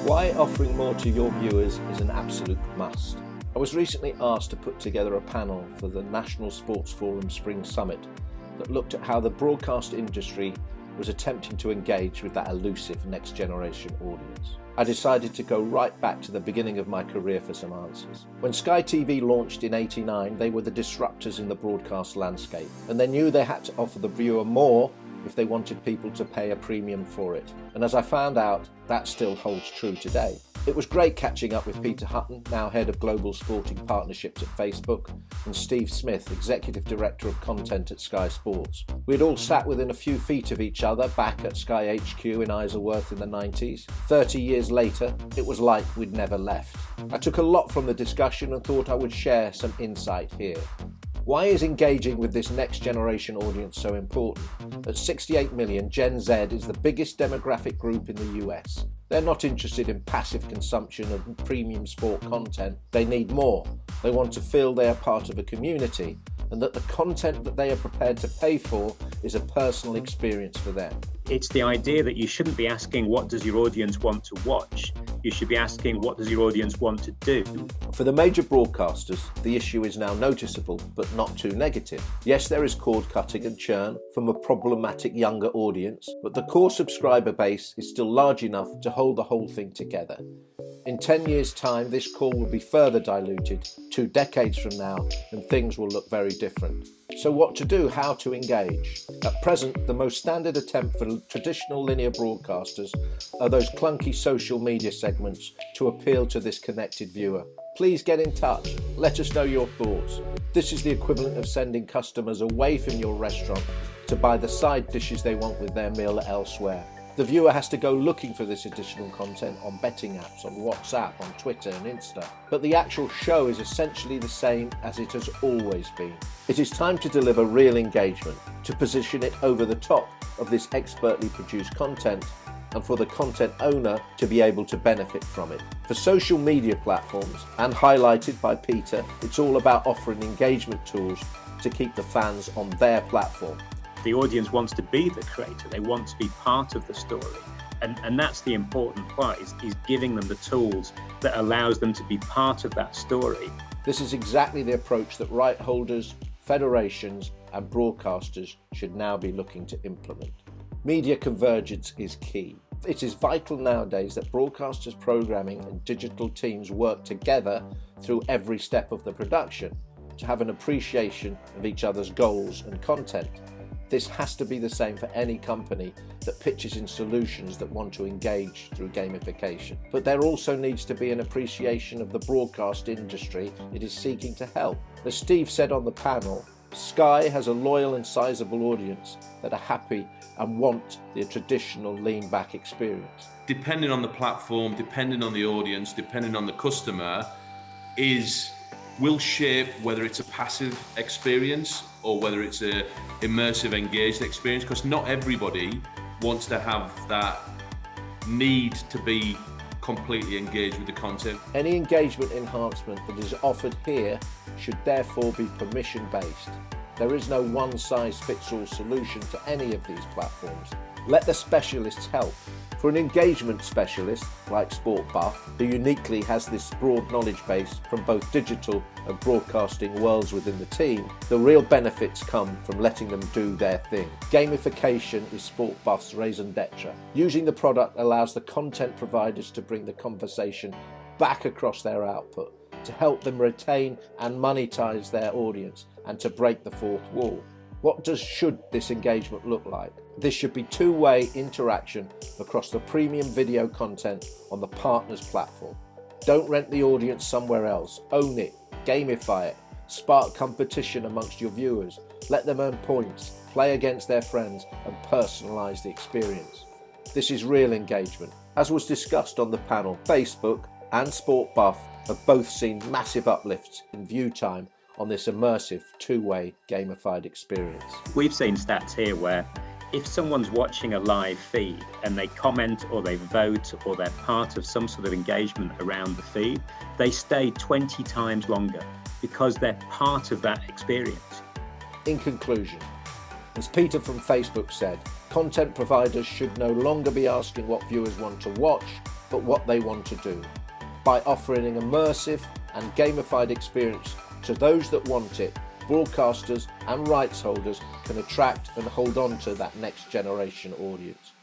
Why offering more to your viewers is an absolute must. I was recently asked to put together a panel for the National Sports Forum Spring Summit that looked at how the broadcast industry was attempting to engage with that elusive next generation audience. I decided to go right back to the beginning of my career for some answers. When Sky TV launched in '89, they were the disruptors in the broadcast landscape, and they knew they had to offer the viewer more if they wanted people to pay a premium for it. And as I found out, that still holds true today. It was great catching up with Peter Hutton, now head of global sporting partnerships at Facebook, and Steve Smith, executive director of content at Sky Sports. We'd all sat within a few feet of each other back at Sky HQ in Isleworth in the 90s. 30 years later, it was like we'd never left. I took a lot from the discussion and thought I would share some insight here. Why is engaging with this next generation audience so important? At 68 million, Gen Z is the biggest demographic group in the US. They're not interested in passive consumption of premium sport content. They need more. They want to feel they are part of a community and that the content that they are prepared to pay for is a personal experience for them. It's the idea that you shouldn't be asking what does your audience want to watch. You should be asking what does your audience want to do. For the major broadcasters, the issue is now noticeable, but not too negative. Yes, there is cord cutting and churn from a problematic younger audience, but the core subscriber base is still large enough to hold the whole thing together. In 10 years' time, this core will be further diluted, 2 decades from now, and things will look very different. So what to do, how to engage? At present, the most standard attempt for traditional linear broadcasters are those clunky social media segments to appeal to this connected viewer. Please get in touch. Let us know your thoughts. This is the equivalent of sending customers away from your restaurant to buy the side dishes they want with their meal elsewhere. The viewer has to go looking for this additional content on betting apps, on WhatsApp, on Twitter and Insta. But the actual show is essentially the same as it has always been. It is time to deliver real engagement, to position it over the top of this expertly produced content, and for the content owner to be able to benefit from it. For social media platforms, and highlighted by Peter, it's all about offering engagement tools to keep the fans on their platform. The audience wants to be the creator, they want to be part of the story. And that's the important part, is giving them the tools that allows them to be part of that story. This is exactly the approach that right holders, federations and broadcasters should now be looking to implement. Media convergence is key. It is vital nowadays that broadcasters, programming and digital teams work together through every step of the production to have an appreciation of each other's goals and content. This has to be the same for any company that pitches in solutions that want to engage through gamification. But there also needs to be an appreciation of the broadcast industry it is seeking to help. As Steve said on the panel, Sky has a loyal and sizable audience that are happy and want the traditional lean-back experience. Depending on the platform, depending on the audience, depending on the customer, will shape whether it's a passive experience or whether it's a immersive, engaged experience, because not everybody wants to have that need to be completely engaged with the content. Any engagement enhancement that is offered here should therefore be permission-based. There is no one-size-fits-all solution to any of these platforms. Let the specialists help. For an engagement specialist like Sport Buff, who uniquely has this broad knowledge base from both digital and broadcasting worlds within the team, the real benefits come from letting them do their thing. Gamification is Sport Buff's raison d'etre. Using the product allows the content providers to bring the conversation back across their output, to help them retain and monetize their audience, and to break the fourth wall. What should this engagement look like? This should be two-way interaction across the premium video content on the partner's platform. Don't rent the audience somewhere else. Own it, gamify it, spark competition amongst your viewers, let them earn points, play against their friends and personalise the experience. This is real engagement. As was discussed on the panel, Facebook and Sport Buff have both seen massive uplifts in view time on this immersive two-way gamified experience. We've seen stats here where if someone's watching a live feed and they comment or they vote or they're part of some sort of engagement around the feed, they stay 20 times longer because they're part of that experience. In conclusion, as Peter from Facebook said, content providers should no longer be asking what viewers want to watch, but what they want to do. By offering an immersive and gamified experience to those that want it, broadcasters and rights holders can attract and hold on to that next generation audience.